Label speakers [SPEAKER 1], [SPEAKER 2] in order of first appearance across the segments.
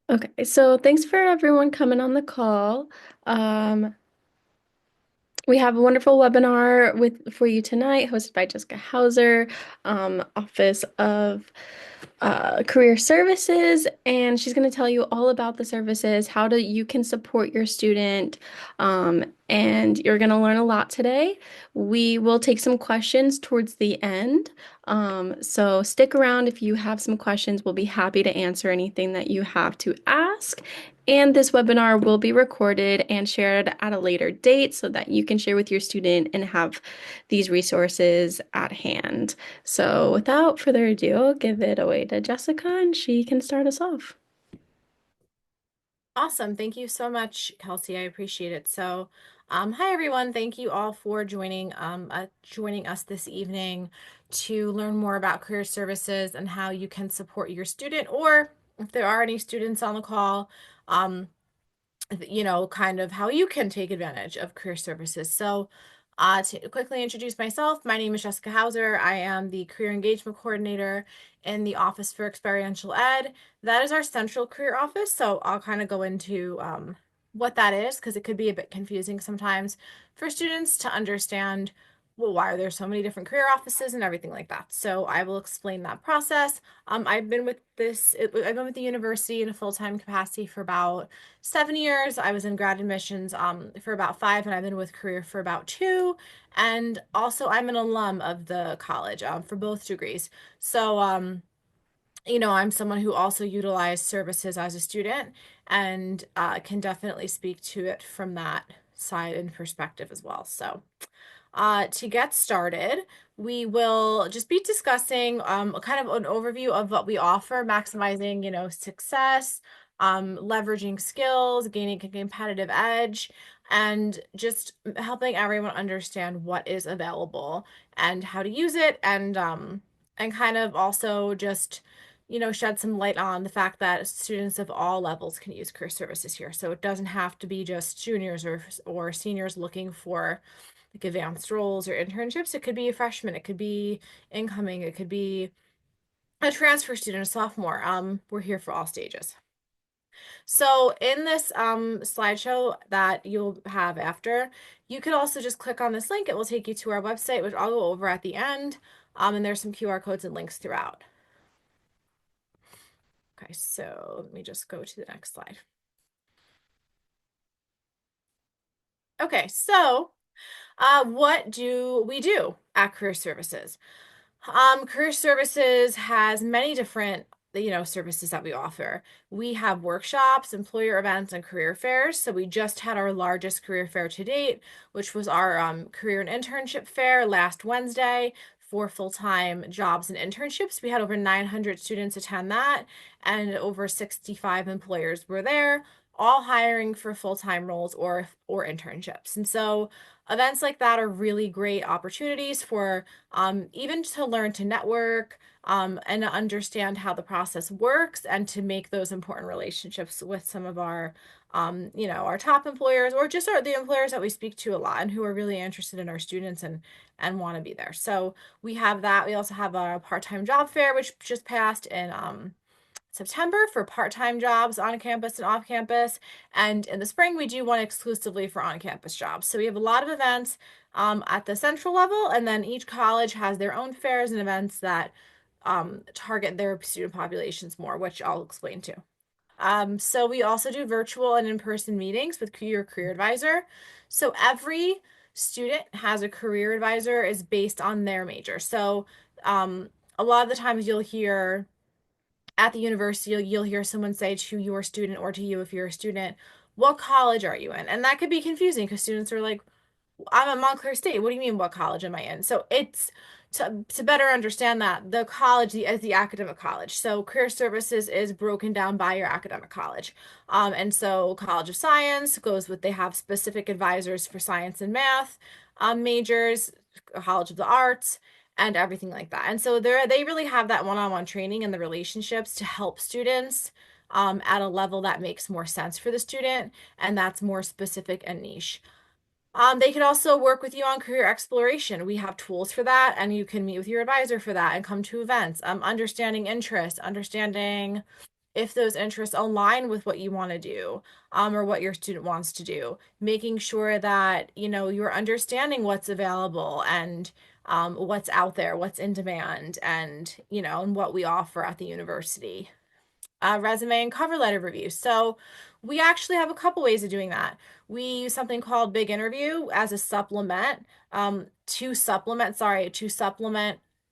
[SPEAKER 1] Okay, so thanks for everyone coming on the call. Um, we have a wonderful webinar for you tonight, hosted by Jessica Hauser, Office of Career Services, and she's going to tell you all about the services, you can support your student, and you're going to learn a lot today. We will take some questions towards the end, so stick around if you have some questions. We'll be happy to answer anything that you have to ask. And this webinar will be recorded and shared at a later date so that you can share with your student and have these resources at hand. So without further ado, I'll give it away to Jessica and she can start us off.
[SPEAKER 2] Awesome. Thank you so much, Kelsey. I appreciate it. Hi everyone. Thank you all for joining us this evening to learn more about career services and how you can support your student, or if there are any students on the call, um, kind of how you can take advantage of career services. To quickly introduce myself, my name is Jessica Hauser. I am the Career Engagement Coordinator in the Office for Experiential Ed. That is our central career office. So I'll kind of go into what that is because it could be a bit confusing sometimes for students to understand, well, why are there so many different career offices and everything like that. So I will explain that process. I've been with the university in a full-time capacity for about 7 years. I was in grad admissions for about 5, and I've been with career for about 2. And also, I'm an alum of the college for both degrees. I'm someone who also utilized services as a student and can definitely speak to it from that side and perspective as well. To get started, we will just be discussing kind of an overview of what we offer, maximizing, success, leveraging skills, gaining a competitive edge, and just helping everyone understand what is available and how to use it, and kind of also just shed some light on the fact that students of all levels can use career services here. So it doesn't have to be just juniors or seniors looking for like advanced roles or internships. It could be a freshman, it could be incoming, it could be a transfer student, a sophomore. We're here for all stages. So in this slideshow that you'll have after, you could also just click on this link. It will take you to our website, which I'll go over at the end. And there's some QR codes and links throughout. Okay, so let me just go to the next slide. Okay, what do we do at Career Services? Career Services has many different, services that we offer. We have workshops, employer events, and career fairs. So we just had our largest career fair to date, which was our career and internship fair last Wednesday for full-time jobs and internships. We had over 900 students attend that, and over 65 employers were there, all hiring for full-time roles or internships. And so events like that are really great opportunities for even to learn to network, and to understand how the process works and to make those important relationships with some of our top employers, or just the employers that we speak to a lot and who are really interested in our students and want to be there. So we have that. We also have a part-time job fair, which just passed in September for part-time jobs on campus and off campus. And in the spring, we do one exclusively for on-campus jobs. So we have a lot of events at the central level, and then each college has their own fairs and events that target their student populations more, which I'll explain to. So we also do virtual and in-person meetings with your career advisor. So every student has a career advisor is based on their major. Um, a lot of the times you'll hear at the university, you'll hear someone say to your student, or to you if you're a student, what college are you in? And that could be confusing because students are like, I'm at Montclair State. What do you mean, what college am I in? So it's to better understand that the college is the academic college. So career services is broken down by your academic college. And so College of Science goes with, they have specific advisors for science and math majors, College of the Arts, and everything like that. And so they really have that one-on-one training and the relationships to help students at a level that makes more sense for the student, and that's more specific and niche. They can also work with you on career exploration. We have tools for that, and you can meet with your advisor for that and come to events. Understanding interest, understanding if those interests align with what you want to do, or what your student wants to do, making sure that, you're understanding what's available and what's out there, what's in demand, and what we offer at the university. Resume and cover letter review. So we actually have a couple ways of doing that. We use something called Big Interview as a supplement, to supplement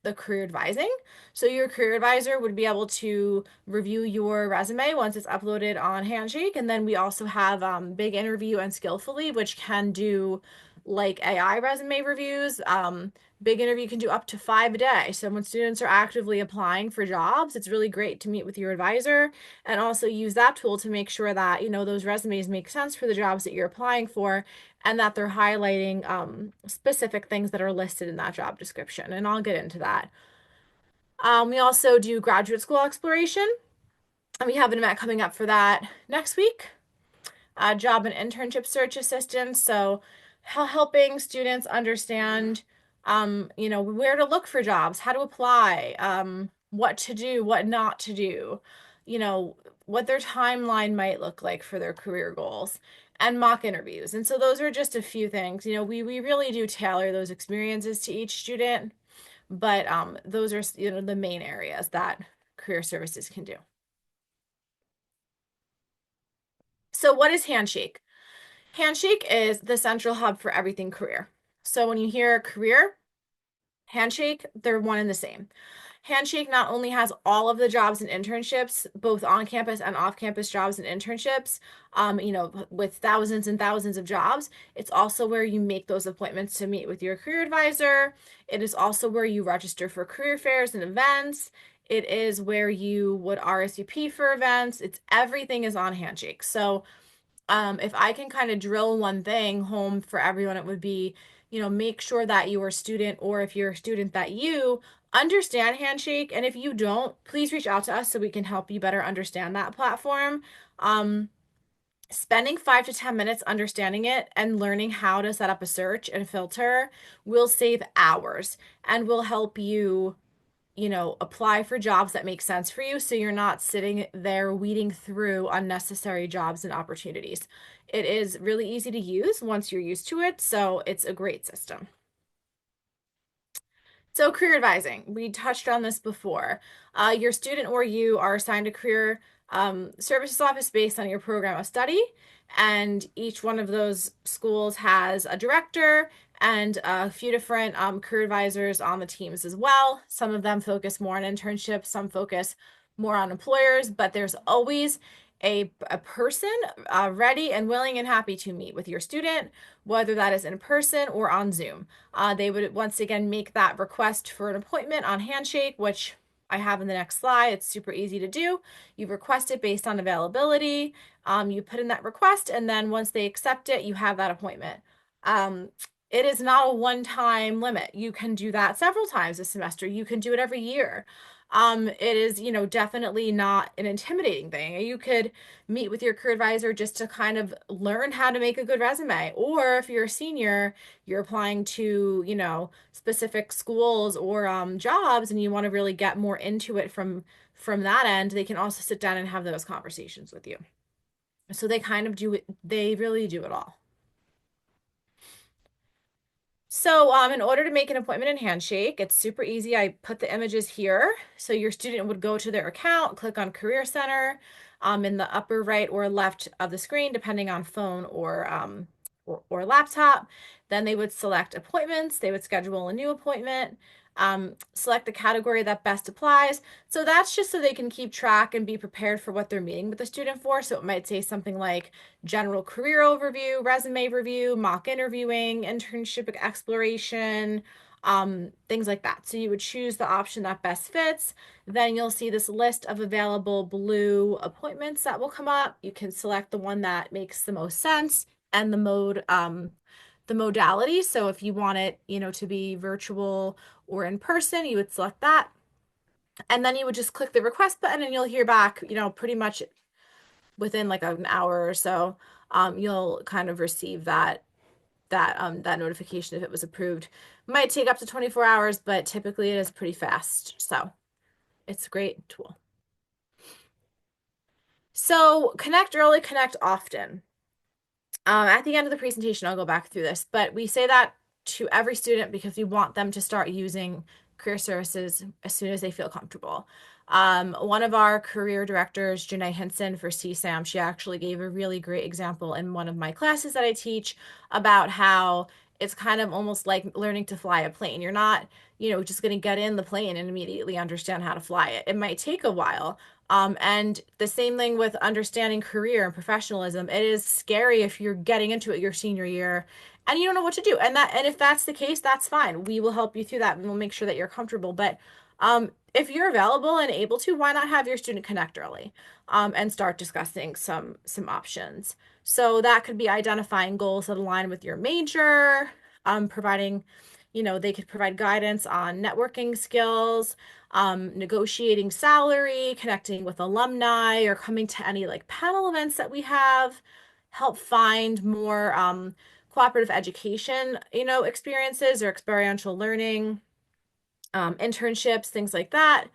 [SPEAKER 2] the career advising. So your career advisor would be able to review your resume once it's uploaded on Handshake. And then we also have Big Interview and Skillfully, which can do like AI resume reviews. Big Interview can do up to 5 a day. So when students are actively applying for jobs, it's really great to meet with your advisor and also use that tool to make sure that, those resumes make sense for the jobs that you're applying for and that they're highlighting specific things that are listed in that job description. And I'll get into that. We also do graduate school exploration, and we have an event coming up for that next week. Job and internship search assistance. So helping students understand, where to look for jobs, how to apply, what to do, what not to do, what their timeline might look like for their career goals, and mock interviews. And so those are just a few things. We really do tailor those experiences to each student, but those are, the main areas that career services can do. So what is Handshake? Handshake is the central hub for everything career. So when you hear career, Handshake, they're one and the same. Handshake not only has all of the jobs and internships, both on campus and off campus jobs and internships, with thousands and thousands of jobs, it's also where you make those appointments to meet with your career advisor. It is also where you register for career fairs and events. It is where you would RSVP for events. It's everything is on Handshake. So if I can kind of drill one thing home for everyone, it would be, make sure that your student, or if you're a student, that you understand Handshake. And if you don't, please reach out to us so we can help you better understand that platform. Spending 5 to 10 minutes understanding it and learning how to set up a search and filter will save hours and will help you, apply for jobs that make sense for you so you're not sitting there weeding through unnecessary jobs and opportunities. It is really easy to use once you're used to it, so it's a great system. So career advising, we touched on this before. Your student or you are assigned a career services office based on your program of study, and each one of those schools has a director and a few different career advisors on the teams as well. Some of them focus more on internships, some focus more on employers, but there's always a person ready and willing and happy to meet with your student, whether that is in person or on Zoom. They would once again make that request for an appointment on Handshake, which I have in the next slide. It's super easy to do. You request it based on availability. You put in that request, and then once they accept it, you have that appointment. It is not a one-time limit. You can do that several times a semester. You can do it every year. It is, definitely not an intimidating thing. You could meet with your career advisor just to kind of learn how to make a good resume. Or if you're a senior, you're applying to, specific schools or jobs, and you want to really get more into it from that end, they can also sit down and have those conversations with you. So they kind of do it, they really do it all. So, in order to make an appointment in Handshake, it's super easy. I put the images here. So your student would go to their account, click on Career Center, in the upper right or left of the screen, depending on phone or laptop. Then they would select appointments. They would schedule a new appointment, select the category that best applies. So that's just so they can keep track and be prepared for what they're meeting with the student for. So it might say something like general career overview, resume review, mock interviewing, internship exploration, things like that. So you would choose the option that best fits. Then you'll see this list of available blue appointments that will come up. You can select the one that makes the most sense and the modality. So if you want it, to be virtual or in person, you would select that. And then you would just click the request button and you'll hear back, pretty much within like an hour or so. You'll kind of receive that notification if it was approved. It might take up to 24 hours, but typically it is pretty fast. So it's a great tool. So connect early, connect often. At the end of the presentation, I'll go back through this, but we say that to every student because we want them to start using career services as soon as they feel comfortable. One of our career directors, Janae Henson for CSAM, she actually gave a really great example in one of my classes that I teach about how it's kind of almost like learning to fly a plane. You're not, just going to get in the plane and immediately understand how to fly it. It might take a while, and the same thing with understanding career and professionalism. It is scary if you're getting into it your senior year and you don't know what to do. And if that's the case, that's fine. We will help you through that and we'll make sure that you're comfortable. But if you're available and able to, why not have your student connect early, and start discussing some options. So that could be identifying goals that align with your major, providing, they could provide guidance on networking skills, negotiating salary, connecting with alumni, or coming to any like panel events that we have, help find more cooperative education, experiences or experiential learning, internships, things like that,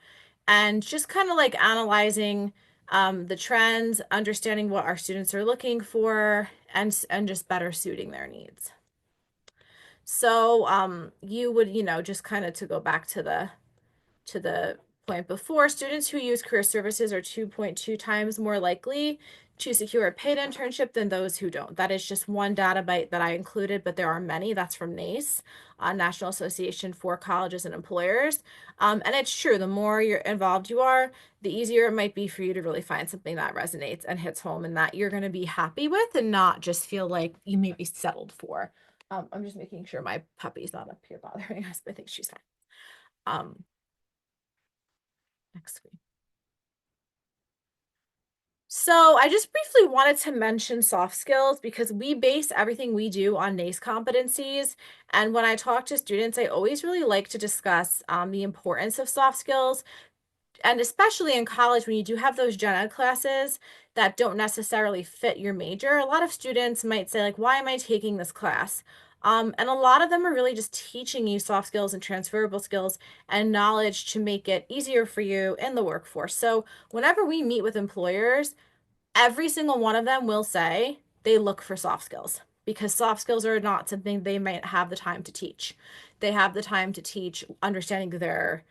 [SPEAKER 2] and just kind of like analyzing the trends, understanding what our students are looking for, and just better suiting their needs. So you would, just kind of to go back to the point before, students who use career services are 2.2 times more likely to secure a paid internship than those who don't. That is just one data bite that I included, but there are many. That's from NACE, National Association for Colleges and Employers. And it's true, the more you're involved you are, the easier it might be for you to really find something that resonates and hits home and that you're going to be happy with and not just feel like you may be settled for. I'm just making sure my puppy's not up here bothering us, but I think she's fine. Next week. So I just briefly wanted to mention soft skills because we base everything we do on NACE competencies. And when I talk to students, I always really like to discuss the importance of soft skills. And especially in college, when you do have those gen ed classes that don't necessarily fit your major, a lot of students might say, like, why am I taking this class? And a lot of them are really just teaching you soft skills and transferable skills and knowledge to make it easier for you in the workforce. So whenever we meet with employers, every single one of them will say they look for soft skills because soft skills are not something they might have the time to teach. They have the time to teach understanding their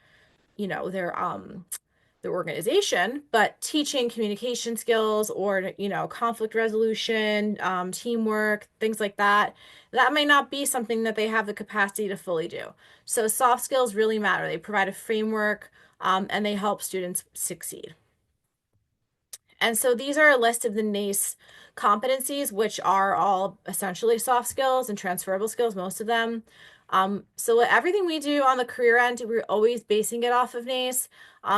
[SPEAKER 2] organization, but teaching communication skills or conflict resolution, teamwork, things like that, that may not be something that they have the capacity to fully do. So soft skills really matter. They provide a framework, and they help students succeed. And so these are a list of the NACE competencies, which are all essentially soft skills and transferable skills, most of them. So everything we do on the career end, we're always basing it off of NACE.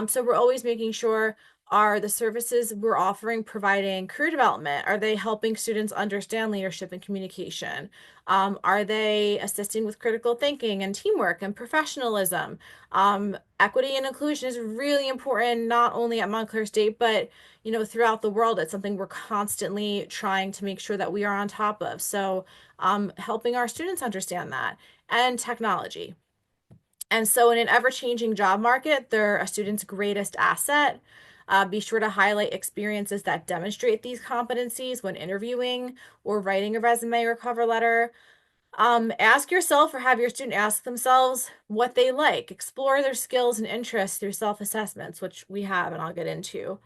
[SPEAKER 2] So we're always making sure, are the services we're offering providing career development? Are they helping students understand leadership and communication? Are they assisting with critical thinking and teamwork and professionalism? Equity and inclusion is really important, not only at Montclair State, but throughout the world. It's something we're constantly trying to make sure that we are on top of. So helping our students understand that, and technology. And so in an ever-changing job market, they're a student's greatest asset. Be sure to highlight experiences that demonstrate these competencies when interviewing or writing a resume or cover letter. Ask yourself or have your student ask themselves what they like. Explore their skills and interests through self-assessments, which we have and I'll get into.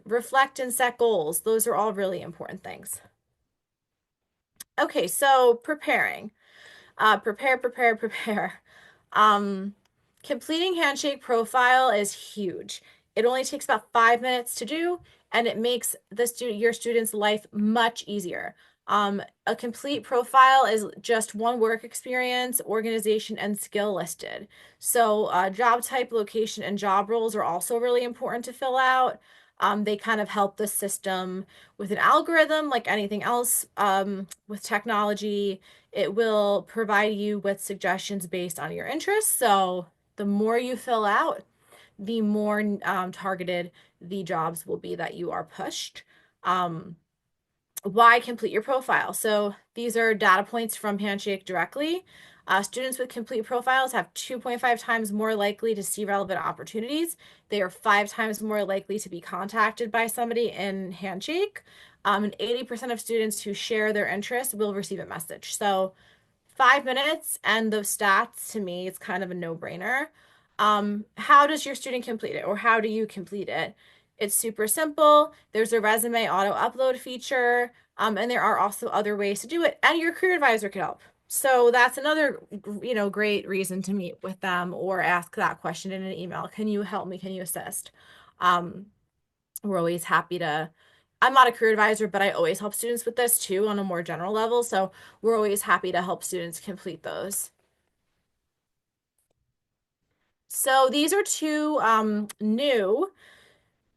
[SPEAKER 2] Reflect and set goals. Those are all really important things. Okay, so preparing. Prepare. Um, Completing Handshake profile is huge. It only takes about 5 minutes to do, and it makes your student's life much easier. A complete profile is just one work experience, organization, and skill listed. So job type, location, and job roles are also really important to fill out. They kind of help the system with an algorithm like anything else with technology. It will provide you with suggestions based on your interests. So the more you fill out, the more targeted the jobs will be that you are pushed. Why complete your profile? So these are data points from Handshake directly. Students with complete profiles have 2.5 times more likely to see relevant opportunities. They are 5 times more likely to be contacted by somebody in Handshake. And 80% of students who share their interests will receive a message. So 5 minutes and those stats to me, it's kind of a no-brainer. How does your student complete it, or how do you complete it? It's super simple. There's a resume auto upload feature, and there are also other ways to do it, and your career advisor can help. So that's another, great reason to meet with them or ask that question in an email. Can you help me? Can you assist? Um, we're always happy to. I'm not a career advisor, but I always help students with this too on a more general level. So we're always happy to help students complete those. So these are two new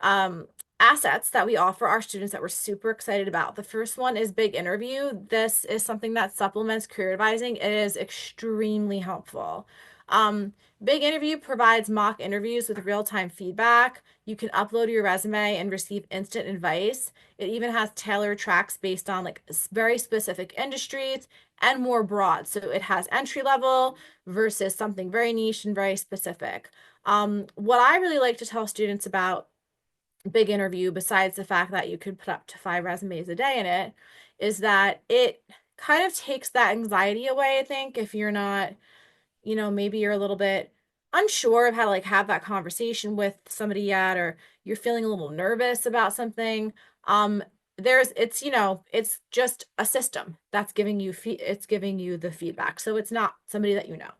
[SPEAKER 2] um, assets that we offer our students that we're super excited about. The first one is Big Interview. This is something that supplements career advising. It is extremely helpful. Um, Big Interview provides mock interviews with real-time feedback. You can upload your resume and receive instant advice. It even has tailored tracks based on like very specific industries and more broad. So it has entry level versus something very niche and very specific. What I really like to tell students about Big Interview, besides the fact that you could put up to 5 resumes a day in it, is that it kind of takes that anxiety away, I think, if you're not, maybe you're a little bit unsure of how to like have that conversation with somebody yet, or you're feeling a little nervous about something. Um, it's just a system that's giving you it's giving you the feedback. So it's not somebody that you know.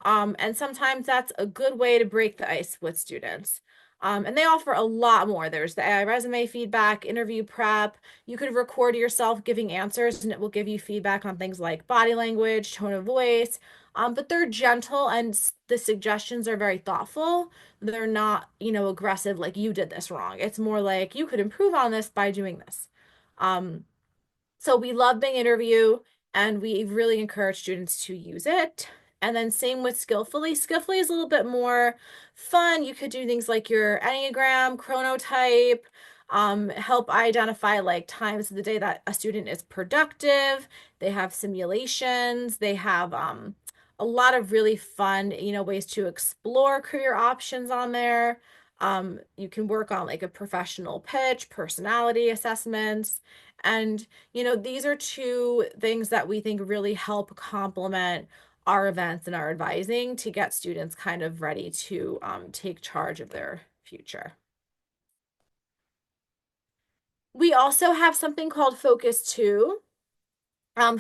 [SPEAKER 2] And sometimes that's a good way to break the ice with students. And they offer a lot more. There's the AI resume feedback, interview prep. You could record yourself giving answers, and it will give you feedback on things like body language, tone of voice. But they're gentle, and the suggestions are very thoughtful. They're not, aggressive, like you did this wrong. It's more like you could improve on this by doing this. Um, so we love Bing Interview, and we really encourage students to use it. And then same with Skillfully. Skillfully is a little bit more fun. You could do things like your Enneagram, chronotype, help identify like times of the day that a student is productive. They have simulations. They have a lot of really fun, ways to explore career options on there. You can work on like a professional pitch, personality assessments, and these are two things that we think really help complement our events and our advising to get students kind of ready to take charge of their future. We also have something called Focus 2.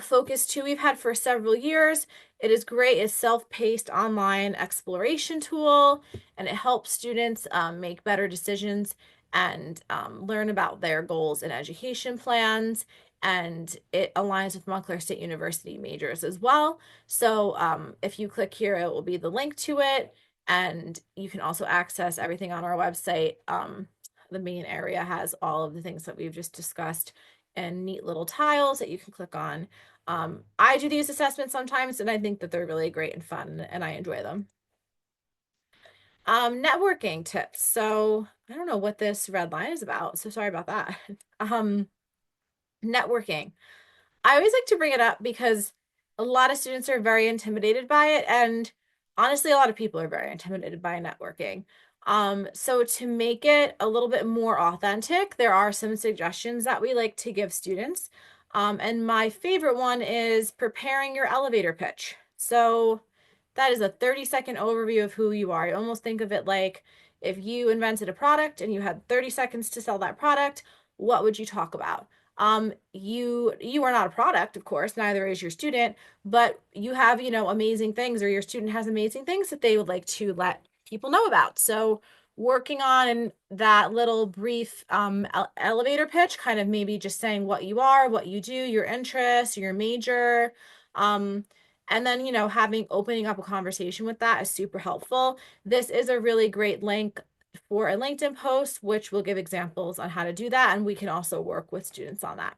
[SPEAKER 2] Focus 2 we've had for several years. It is great. It's self-paced online exploration tool, and it helps students make better decisions and learn about their goals and education plans. And it aligns with Montclair State University majors as well. So if you click here, it will be the link to it. And you can also access everything on our website. The main area has all of the things that we've just discussed and neat little tiles that you can click on. I do these assessments sometimes, and I think that they're really great and fun, and I enjoy them. Networking tips. So I don't know what this red line is about, so sorry about that. Um, Networking. I always like to bring it up because a lot of students are very intimidated by it, and honestly, a lot of people are very intimidated by networking. So to make it a little bit more authentic, there are some suggestions that we like to give students. And my favorite one is preparing your elevator pitch. So that is a 30-second overview of who you are. I almost think of it like if you invented a product and you had 30 seconds to sell that product, what would you talk about? You are not a product, of course, neither is your student, but you have, amazing things, or your student has amazing things that they would like to let people know about. So working on that little brief elevator pitch, kind of maybe just saying what you are, what you do, your interests, your major, and then, having opening up a conversation with that is super helpful. This is a really great link for a LinkedIn post, which will give examples on how to do that. And we can also work with students on that.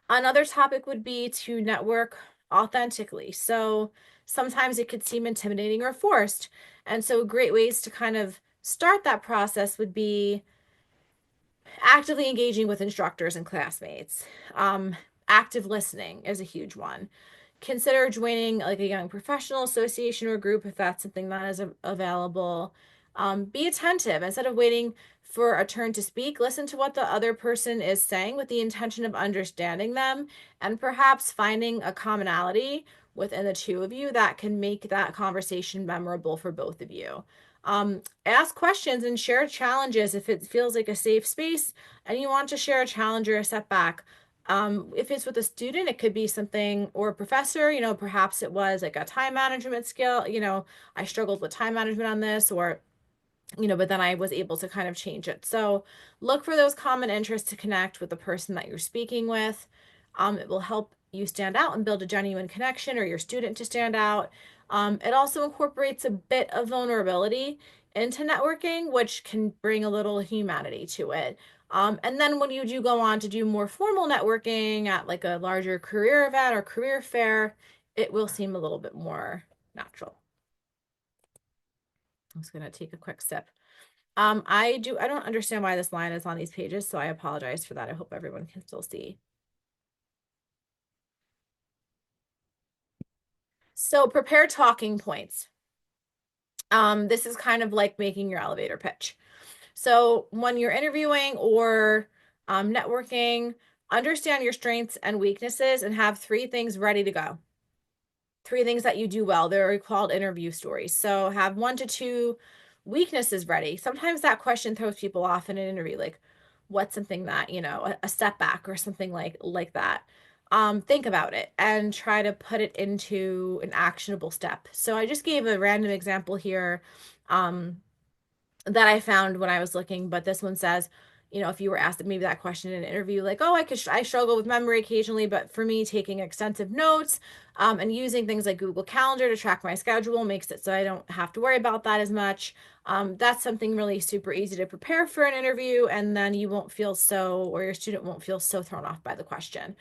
[SPEAKER 2] Another topic would be to network authentically. So sometimes it could seem intimidating or forced. And so great ways to kind of start that process would be actively engaging with instructors and classmates. Active listening is a huge one. consider joining like a young professional association or group if that's something that is available. Be attentive instead of waiting for a turn to speak. Listen to what the other person is saying with the intention of understanding them and perhaps finding a commonality within the two of you that can make that conversation memorable for both of you. Ask questions and share challenges if it feels like a safe space and you want to share a challenge or a setback. If it's with a student, it could be something, or a professor, perhaps it was like a time management skill. I struggled with time management on this, or but then I was able to kind of change it. So look for those common interests to connect with the person that you're speaking with. It will help you stand out and build a genuine connection, or your student to stand out. It also incorporates a bit of vulnerability into networking, which can bring a little humanity to it. And then when you do go on to do more formal networking at like a larger career event or career fair, it will seem a little bit more natural. I'm just going to take a quick sip. I don't understand why this line is on these pages, so I apologize for that. I hope everyone can still see. So prepare talking points. This is kind of like making your elevator pitch. So when you're interviewing or networking, understand your strengths and weaknesses and have three things ready to go. Three things that you do well. They're called interview stories. So have 1 to 2 weaknesses ready. Sometimes that question throws people off in an interview, like what's something that, a setback or something like that. Think about it and try to put it into an actionable step. So I just gave a random example here. That I found when I was looking, but this one says, if you were asked maybe that question in an interview, like, oh, I struggle with memory occasionally, but for me, taking extensive notes, and using things like Google Calendar to track my schedule makes it so I don't have to worry about that as much. That's something really super easy to prepare for an interview, and then you won't feel so, or your student won't feel so thrown off by the question.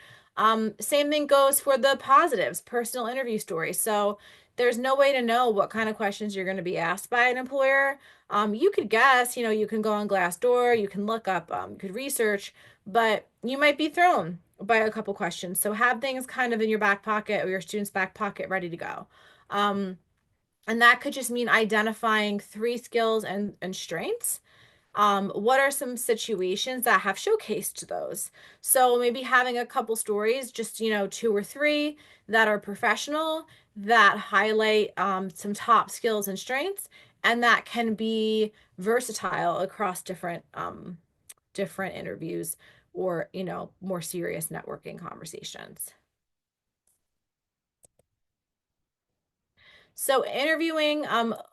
[SPEAKER 2] Same thing goes for the positives, personal interview stories. So there's no way to know what kind of questions you're going to be asked by an employer. You could guess, you can go on Glassdoor, you can look up, you could research, but you might be thrown by a couple questions. So have things kind of in your back pocket or your student's back pocket ready to go. And that could just mean identifying three skills and strengths. What are some situations that have showcased those? So maybe having a couple stories, just, 2 or 3 that are professional, that highlight some top skills and strengths, and that can be versatile across different interviews or, more serious networking conversations. So interviewing,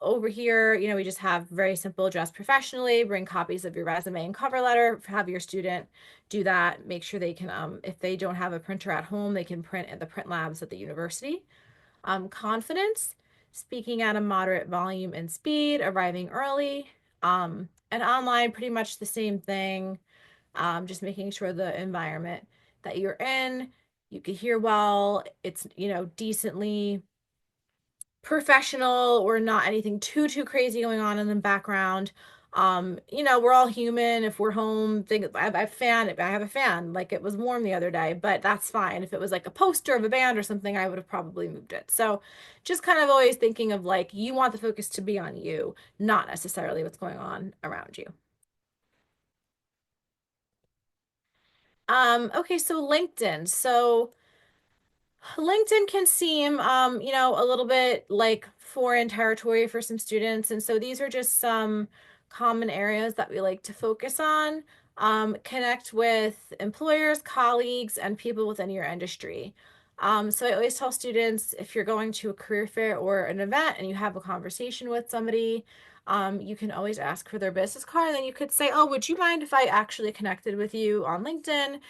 [SPEAKER 2] over here, we just have very simple: dress professionally, bring copies of your resume and cover letter, have your student do that, make sure they can, if they don't have a printer at home, they can print at the print labs at the university. Confidence, speaking at a moderate volume and speed, arriving early. And online, pretty much the same thing. Just making sure the environment that you're in, you can hear well, it's, decently professional or not anything too crazy going on in the background. We're all human. If we're home, I have a fan, like it was warm the other day, but that's fine. If it was like a poster of a band or something, I would have probably moved it. So just kind of always thinking of like, you want the focus to be on you, not necessarily what's going on around you. Okay, so LinkedIn. So LinkedIn can seem, a little bit like foreign territory for some students. And so these are just some common areas that we like to focus on. Connect with employers, colleagues, and people within your industry. So I always tell students, if you're going to a career fair or an event and you have a conversation with somebody, you can always ask for their business card. And then you could say, oh, would you mind if I actually connected with you on LinkedIn?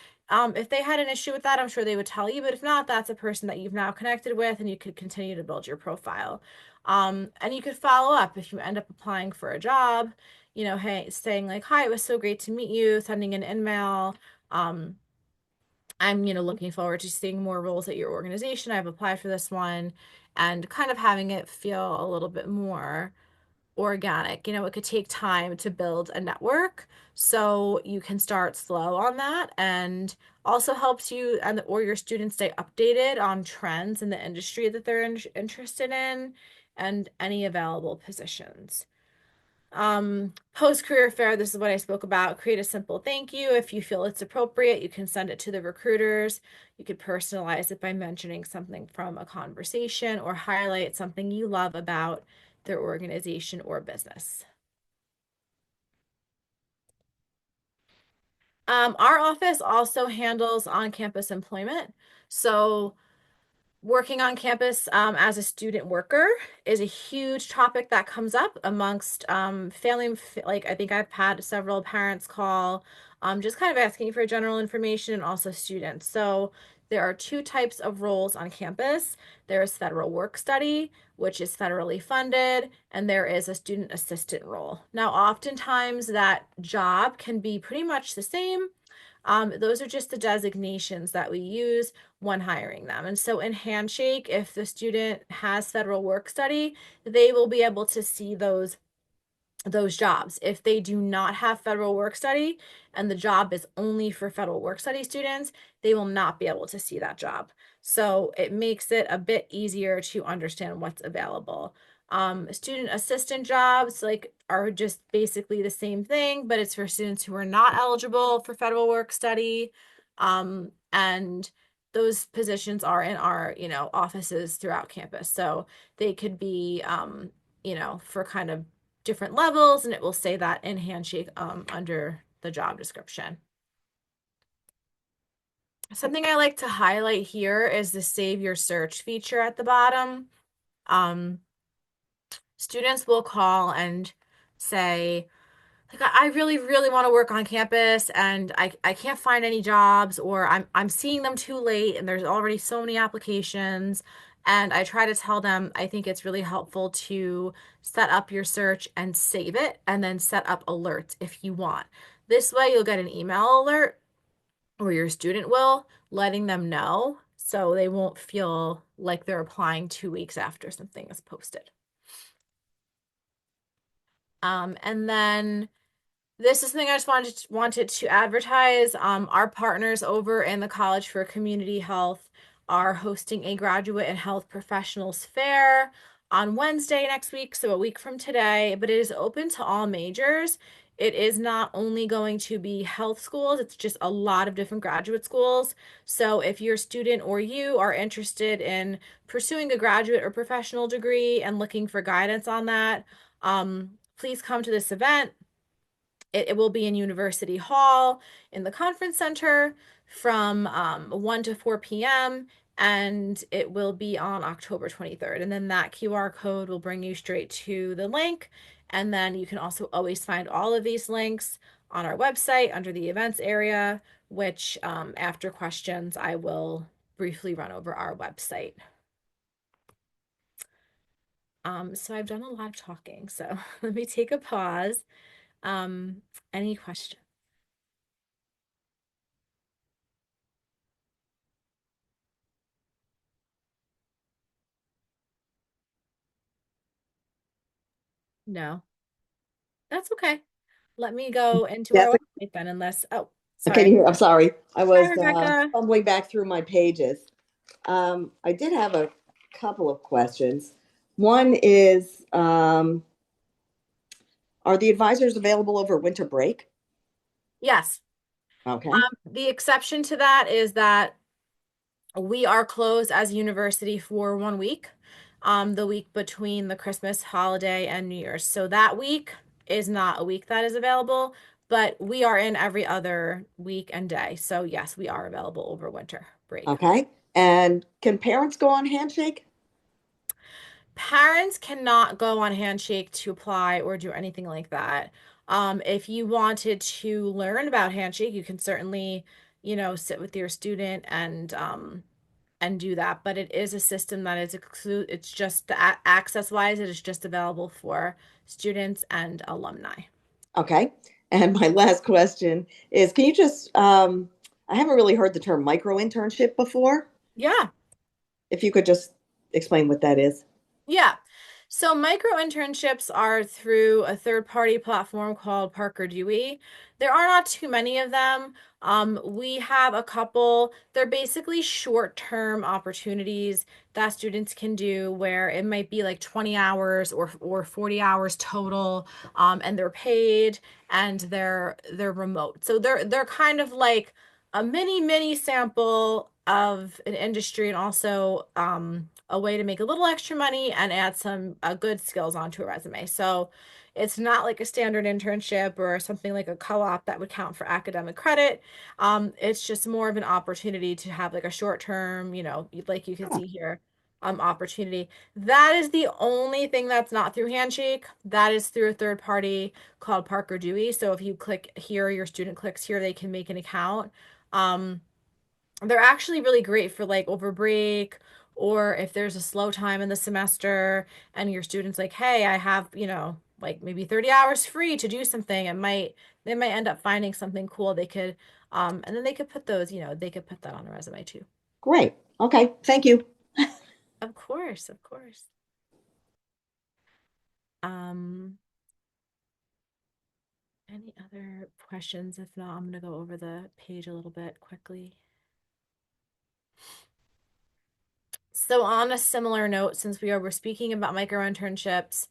[SPEAKER 2] If they had an issue with that, I'm sure they would tell you, but if not, that's a person that you've now connected with and you could continue to build your profile. And you could follow up if you end up applying for a job, hey, saying like, hi, it was so great to meet you, sending an email. I'm, looking forward to seeing more roles at your organization. I've applied for this one, and kind of having it feel a little bit more organic. It could take time to build a network, so you can start slow on that, and also helps you and or your students stay updated on trends in the industry that they're interested in and any available positions. Post-career fair, this is what I spoke about. Create a simple thank you. If you feel it's appropriate, you can send it to the recruiters. You could personalize it by mentioning something from a conversation or highlight something you love about their organization or business. Our office also handles on-campus employment. So working on campus as a student worker is a huge topic that comes up amongst family. Like, I think I've had several parents call, just kind of asking for general information, and also students. So there are two types of roles on campus. There's federal work study, which is federally funded, and there is a student assistant role. Now, oftentimes that job can be pretty much the same. Those are just the designations that we use when hiring them. And so in Handshake, if the student has federal work study, they will be able to see those jobs. If they do not have federal work study and the job is only for federal work study students, they will not be able to see that job. So it makes it a bit easier to understand what's available. Student assistant jobs are just basically the same thing, but it's for students who are not eligible for federal work study. And those positions are in our, offices throughout campus. So they could be, for kind of different levels, and it will say that in Handshake under the job description. Something I like to highlight here is the Save Your Search feature at the bottom. Students will call and say, like, I really, really want to work on campus and I can't find any jobs, or I'm seeing them too late and there's already so many applications. And I try to tell them I think it's really helpful to set up your search and save it and then set up alerts if you want. This way you'll get an email alert, or your student will, letting them know so they won't feel like they're applying 2 weeks after something is posted. And then this is something I just wanted to advertise. Our partners over in the College for Community Health are hosting a graduate and health professionals fair on Wednesday next week, so a week from today, but it is open to all majors. It is not only going to be health schools, it's just a lot of different graduate schools. So if your student or you are interested in pursuing a graduate or professional degree and looking for guidance on that, please come to this event. It will be in University Hall in the conference center from 1 to 4 p.m. and it will be on October 23rd. And then that QR code will bring you straight to the link. And then you can also always find all of these links on our website under the events area, which after questions, I will briefly run over our website. So I've done a lot of talking, so let me take a pause. Any questions? No, that's okay. Let me go into our
[SPEAKER 3] Yes.
[SPEAKER 2] website then, unless, oh,
[SPEAKER 3] Can
[SPEAKER 2] sorry.
[SPEAKER 3] you hear? I'm sorry. I
[SPEAKER 2] Hi,
[SPEAKER 3] was
[SPEAKER 2] Rebecca.
[SPEAKER 3] fumbling back through my pages. I did have a couple of questions. One is, are the advisors available over winter break?
[SPEAKER 2] Yes.
[SPEAKER 3] Okay.
[SPEAKER 2] The exception to that is that we are closed as a university for 1 week, the week between the Christmas holiday and New Year's. So that week is not a week that is available, but we are in every other week and day. So yes, we are available over winter break.
[SPEAKER 3] Okay. And can parents go on Handshake?
[SPEAKER 2] Parents cannot go on Handshake to apply or do anything like that. If you wanted to learn about Handshake, you can certainly, sit with your student and do that. But it is a system that is it's just the access wise, it is just available for students and alumni.
[SPEAKER 3] Okay. And my last question is, can you just, I haven't really heard the term micro internship before.
[SPEAKER 2] Yeah.
[SPEAKER 3] If you could just explain what that is.
[SPEAKER 2] Yeah. So micro internships are through a third-party platform called Parker Dewey. There are not too many of them. We have a couple. They're basically short-term opportunities that students can do where it might be like 20 hours or 40 hours total, and they're paid and they're remote. So they're kind of like a mini sample of an industry and also a way to make a little extra money and add some good skills onto a resume. So it's not like a standard internship or something like a co-op that would count for academic credit. It's just more of an opportunity to have like a short term, like you can
[SPEAKER 3] Oh,
[SPEAKER 2] see here, opportunity. That is the only thing that's not through Handshake. That is through a third party called Parker Dewey. So if you click here, your student clicks here, they can make an account. Um, they're actually really great for like over break or if there's a slow time in the semester and your student's like, hey, I have, like maybe 30 hours free to do something. They might end up finding something cool they could, and then they could put those, they could put that on a resume too.
[SPEAKER 3] great. Okay, thank you.
[SPEAKER 2] Of course, of course. Um, any other questions? If not, I'm gonna go over the page a little bit quickly. So on a similar note, since we're speaking about micro internships,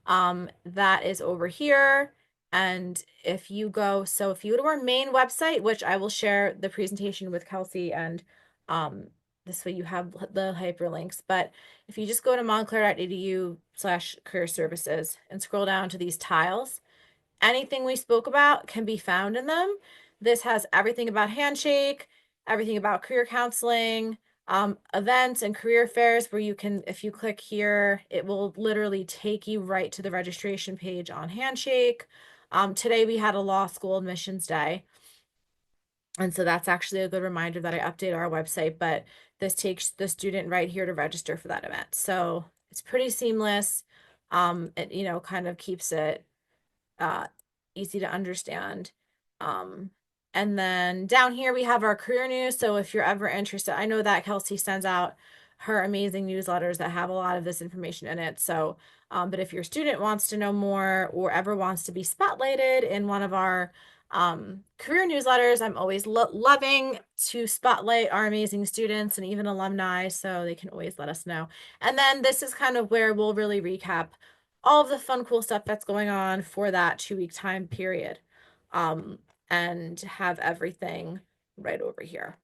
[SPEAKER 2] that is over here. And if you go to our main website, which I will share the presentation with Kelsey, and um, this way you have the hyperlinks. But if you just go to montclair.edu/career services and scroll down to these tiles, anything we spoke about can be found in them. This has everything about Handshake, everything about career counseling, events and career fairs where you can, if you click here, it will literally take you right to the registration page on Handshake. Today we had a law school admissions day. And so that's actually a good reminder that I update our website, but this takes the student right here to register for that event. So it's pretty seamless. It, kind of keeps it uh, easy to understand. Um, and then down here we have our career news. So if you're ever interested, I know that Kelsey sends out her amazing newsletters that have a lot of this information in it. So, but if your student wants to know more or ever wants to be spotlighted in one of our career newsletters, I'm always loving to spotlight our amazing students and even alumni. So they can always let us know. And then this is kind of where we'll really recap all of the fun, cool stuff that's going on for that 2 week time period. Um, and have everything right over here.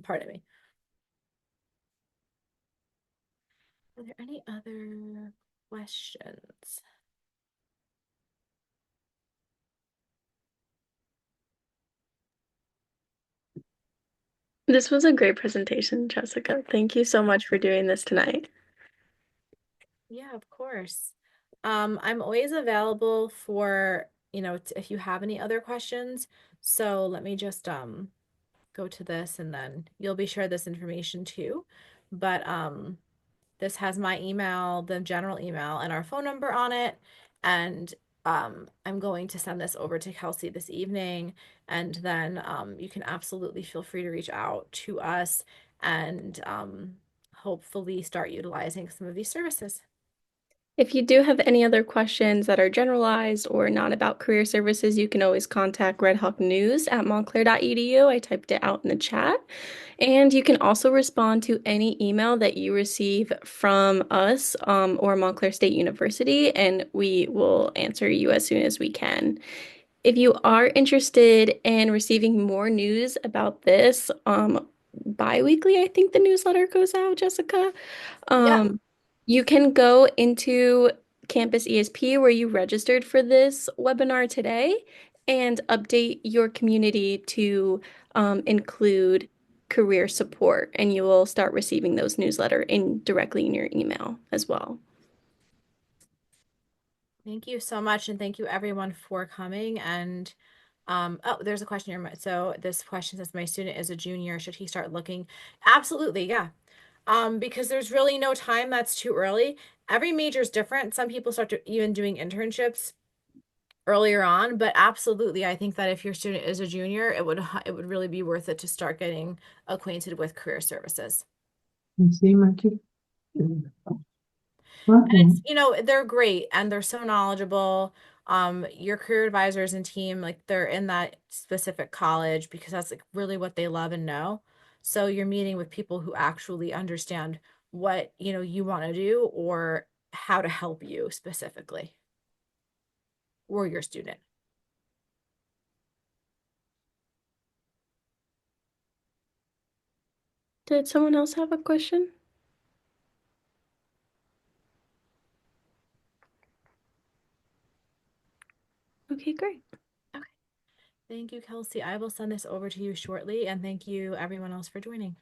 [SPEAKER 2] Pardon me. Are there any other questions?
[SPEAKER 1] This was a great presentation, Jessica. Thank you so much for doing this tonight.
[SPEAKER 2] Yeah, of course. I'm always available for, if you have any other questions. So let me just go to this and then you'll be shared this information too. But this has my email, the general email, and our phone number on it. And I'm going to send this over to Kelsey this evening. And then you can absolutely feel free to reach out to us and hopefully start utilizing some of these services.
[SPEAKER 1] If you do have any other questions that are generalized or not about career services, you can always contact Red Hawk News at montclair.edu. I typed it out in the chat. And you can also respond to any email that you receive from us or Montclair State University, and we will answer you as soon as we can. If you are interested in receiving more news about this, bi-weekly, I think the newsletter goes out, Jessica.
[SPEAKER 2] Yep.
[SPEAKER 1] Um, you can go into Campus ESP where you registered for this webinar today and update your community to include career support, and you will start receiving those newsletter directly in your email as well.
[SPEAKER 2] Thank you so much. And thank you everyone for coming. And oh, there's a question here. So this question says, my student is a junior. Should he start looking? Absolutely, yeah. Because there's really no time that's too early. Every major is different. Some people start even doing internships earlier on, but absolutely, I think that if your student is a junior, it would really be worth it to start getting acquainted with career services.
[SPEAKER 4] You seem like you.
[SPEAKER 2] And
[SPEAKER 4] Okay.
[SPEAKER 2] it's, they're great and they're so knowledgeable. Your career advisors and team, like they're in that specific college because that's like really what they love and know. So you're meeting with people who actually understand what, you want to do or how to help you specifically or your student.
[SPEAKER 1] Did someone else have a question? Okay, great.
[SPEAKER 2] Okay. Thank you, Kelsey. I will send this over to you shortly, and thank you everyone else for joining.